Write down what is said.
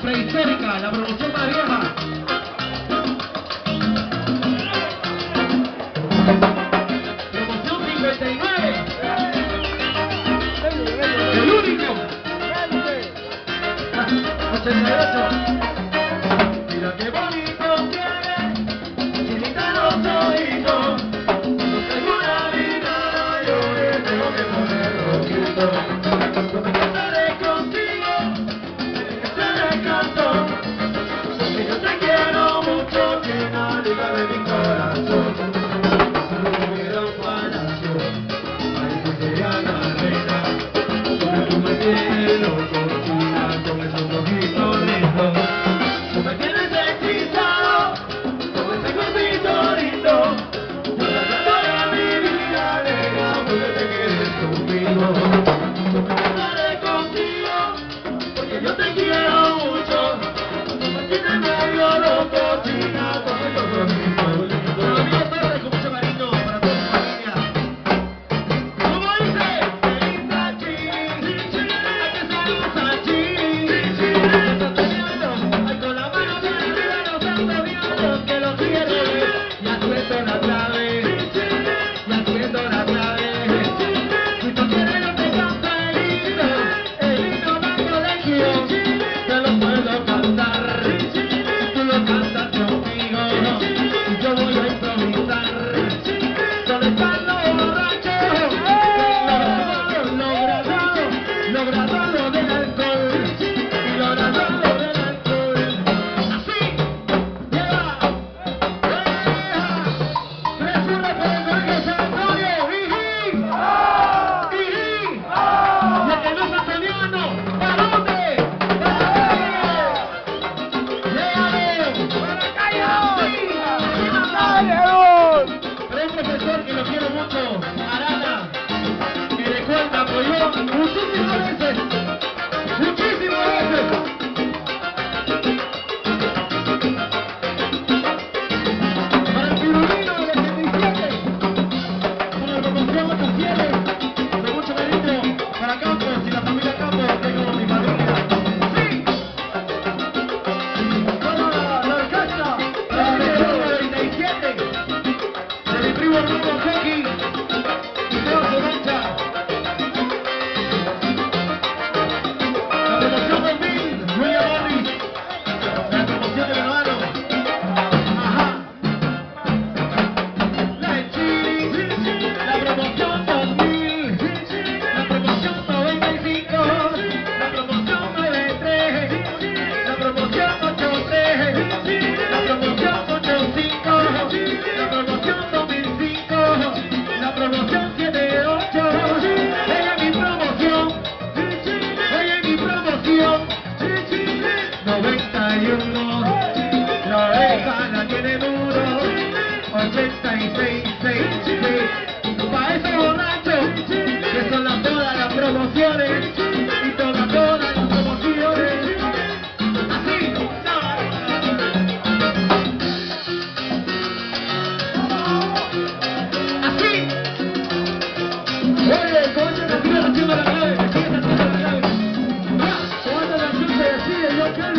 prehistórica, la promoción más vieja. Promoción 59. El único. 88. Mira qué bonito tiene, chinita los ojitos. No tengo una vida, yo le tengo que poner rojito. No me casaré contigo, te canto, porque yo te quiero mucho, que nadie de mi corazón. Si hubiera un palacio, ahí sería la reina, porque tú me tienes loco, china, con esos ojitos lindos. Tú me tienes hechizado, con ese cuerpito lindo. Yo la trato de mi vida, nena, porque te quedes conmigo. No me casaré contigo, porque yo te quiero mucho. No me tienes medio loco, china, con esos ojitos lindos. Todavía tarde, con mucho cariño para toda tu familia. ¿Cómo dice? Feliz Chini, hay que saludos a Chini. Ay, con la mano bien arriba, los santos que lo quieren. Y haciendo la clave, y haciendo la clave. Si tú quieres yo te canto el himno más colegio. Te lo puedo cantar, tú lo cantas conmigo. Y yo voy a improvisar. ¿Dónde están los borrachos? Los graduados del alcohol. Y los graduados del alcohol. Así, lleva, presura por el barrio San Antonio. ¡Ijí! ¡Ijí! Y el que no es antoniano, ¿para dónde? ¡Para la calle! Pero un profesor que lo quiero mucho, Arana, que recuerda me apoyó muchísimas veces. Muchísimas veces. Para el pirulino del 87, con la promoción 87, con mucho cariño para Campos y la familia Campos, que como mi familia. ¡Sí! Con la orquesta del 97, de mi primo Rubo Coqui y toda su mancha. La promoción 2000, William Morris. La promoción de mi hermano. Ajá. La Chini, la promoción 2000, la promoción 95, la promoción 93, la promoción 83, la promoción 85, la promoción 2005, la promoción 78. Ella es mi promoción, ella es mi promoción. 91, la oreja la tiene duro. 86, 6, para esos borrachos, que son todas las promociones, y todas las promociones. Así, así. Oye, coño, me sigue haciendo la clave, me sigue haciendo la clave. Cuando la gente decide, yo quiero